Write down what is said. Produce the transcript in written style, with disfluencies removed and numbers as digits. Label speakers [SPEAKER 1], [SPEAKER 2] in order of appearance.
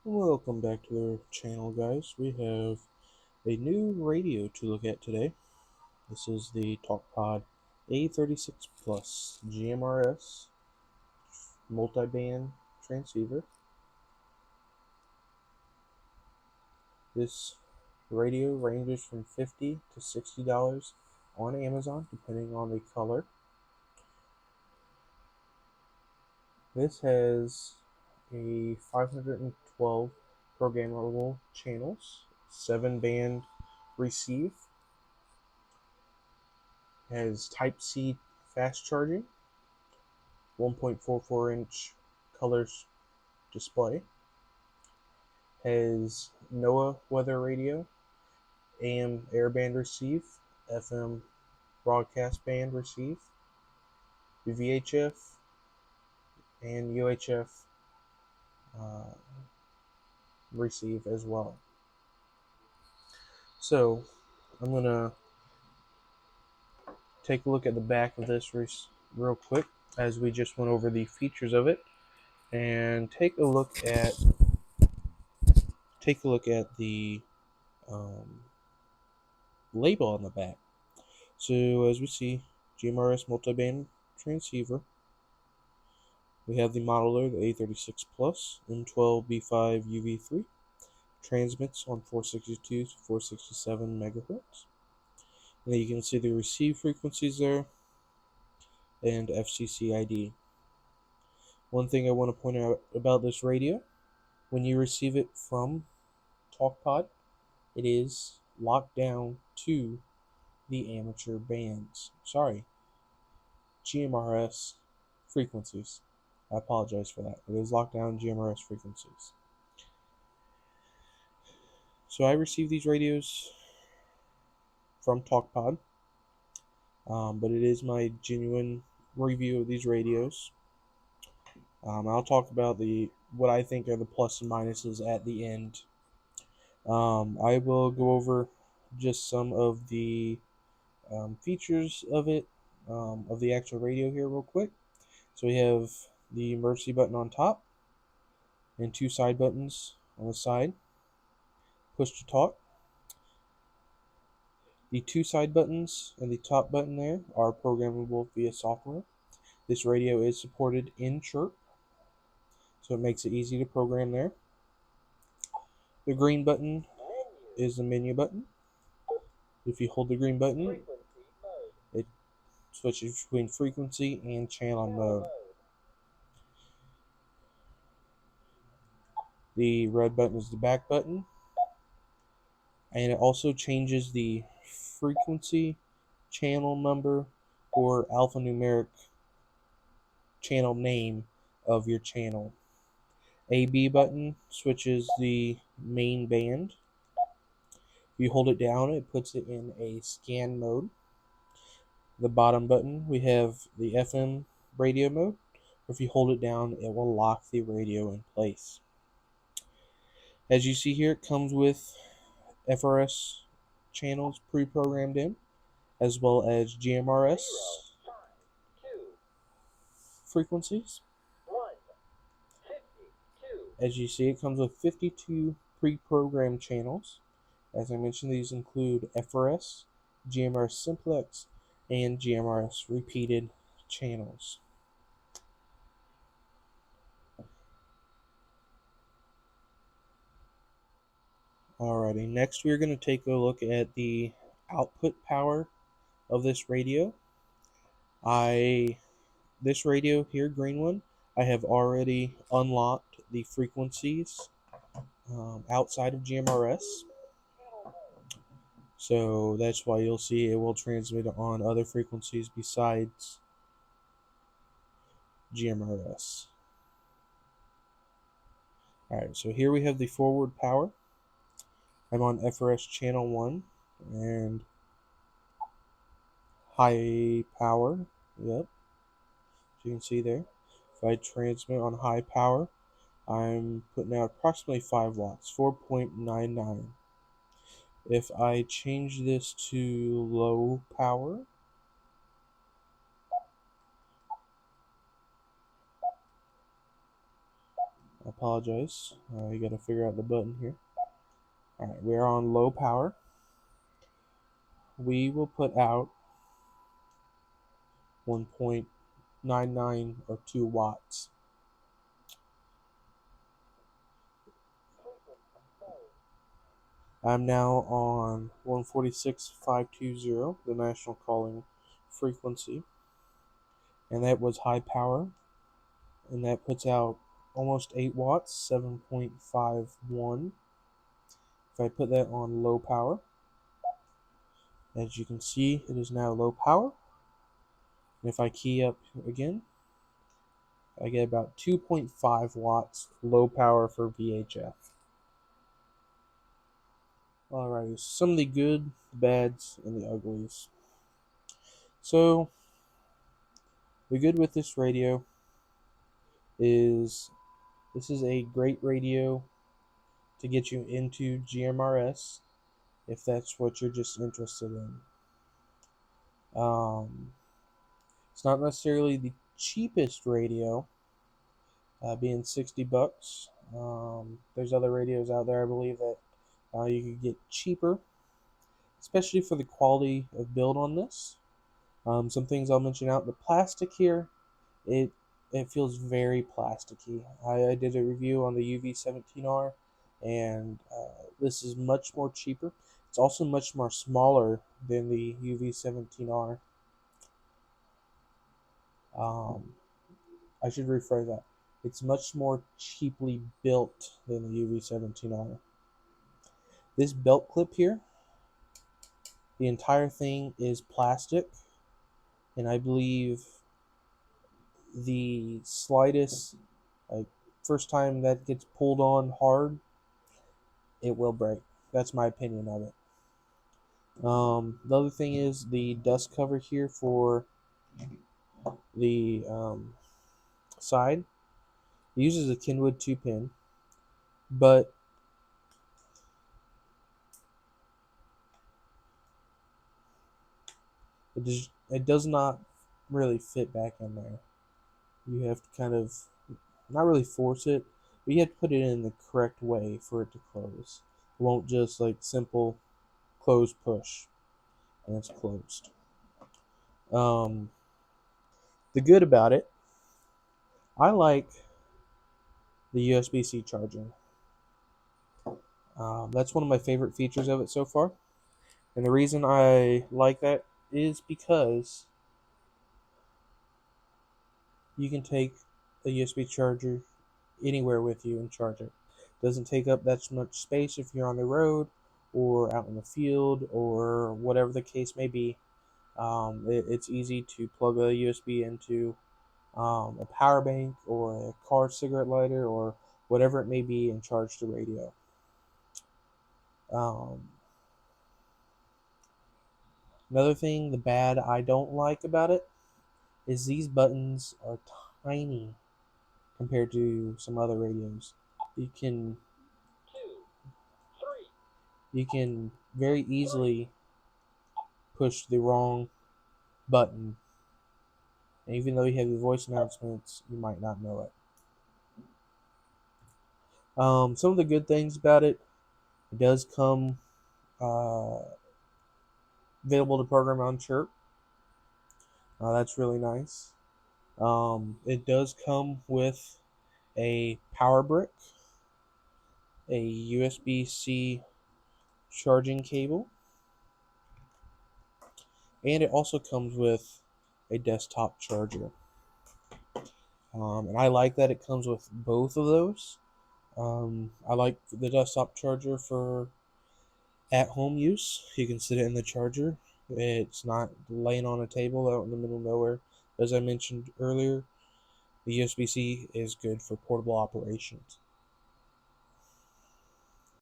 [SPEAKER 1] Welcome back to our channel, guys. We have a new radio to look at today. This is the Talkpod A36PLUS GMRS multi-band transceiver. This radio ranges from $50 to $60 on Amazon, depending on the color. This has a 512 programmable channels, 7-band receive, has Type-C fast charging, 1.44-inch colors display, has NOAA weather radio, AM airband receive, FM broadcast band receive, VHF and UHF receive as well. So I'm going to take a look at the back of this real quick, as we just went over the features of it, and take a look at the label on the back. So as we see, GMRS multiband transceiver. We have the model there, the A36 Plus M12B5 UV3. Transmits on 462 to 467 megahertz. And then you can see the receive frequencies there and FCC ID. One thing I want to point out about this radio, when you receive it from Talkpod, it is locked down to the amateur bands. GMRS frequencies. I apologize for that. It is locked down GMRS frequencies. So I received these radios from Talkpod, but it is my genuine review of these radios. I'll talk about what I think are the plus and minuses at the end. I will go over just some of the features of it, of the actual radio here real quick. So we have the emergency button on top and two side buttons on the side. Push to talk. The two side buttons and the top button there are programmable via software. This radio is supported in chirp, so it makes it easy to program there. The green button is the menu button. If you hold the green button, it switches between frequency and channel mode. The red button is the back button, and it also changes the frequency, channel number, or alphanumeric channel name of your channel. AB button switches the main band. If you hold it down, it puts it in a scan mode. The bottom button, we have the FM radio mode. If you hold it down, it will lock the radio in place. As you see here, it comes with FRS channels pre-programmed in, as well as GMRS frequencies. As you see, it comes with 52 pre-programmed channels. As I mentioned, these include FRS, GMRS simplex, and GMRS repeated channels. Alrighty, next we're going to take a look at the output power of this radio. This radio here, green one, I have already unlocked the frequencies outside of GMRS. So that's why you'll see it will transmit on other frequencies besides GMRS. Alright, so here we have the forward power. I'm on FRS channel 1 and high power. Yep, as you can see there. If I transmit on high power, I'm putting out approximately 5 watts, 4.99. If I change this to low power, I'll apologize. You got to figure out the button here. Alright, we are on low power. We will put out 1.99 or 2 watts. I'm now on 146.520, the national calling frequency, and that was high power, and that puts out almost 8 watts, 7.51. If I put that on low power, as you can see, it is now low power. And if I key up again, I get about 2.5 watts low power for VHF. Alrighty, some of the good, the bads, and the uglies. So, the good with this radio is this is a great radio to get you into GMRS if that's what you're just interested in. It's not necessarily the cheapest radio, being $60. There's other radios out there, I believe, that you could get cheaper, especially for the quality of build on this. Some things I'll mention out. The plastic here, it feels very plasticky. I did a review on the UV17R, and this is much more cheaper. It's also much more smaller than the UV17R. I should rephrase that. It's much more cheaply built than the UV17R. This belt clip here, the entire thing is plastic, and I believe the slightest, first time that gets pulled on hard, it will break. That's my opinion of it. The other thing is the dust cover here for the side. It uses a Kenwood 2-pin, but it does not really fit back in there. You have to kind of, not really force it, but you have to put it in the correct way for it to close. It won't just like simple close push and it's closed. The good about it, I like the USB-C charging. That's one of my favorite features of it so far. And the reason I like that is because you can take a USB charger anywhere with you and charge it. It doesn't take up that much space if you're on the road or out in the field or whatever the case may be. It's easy to plug a USB into a power bank or a car cigarette lighter or whatever it may be and charge the radio. Another thing, the bad I don't like about it is these buttons are tiny compared to some other radios. You can very easily push the wrong button, and even though you have your voice announcements, you might not know it. Some of the good things about it, it does come available to program on Chirp. That's really nice. It does come with a power brick, a USB-C charging cable, and it also comes with a desktop charger. And I like that it comes with both of those. I like the desktop charger for at-home use. You can sit it in the charger. It's not laying on a table out in the middle of nowhere. As I mentioned earlier, the USB-C is good for portable operations.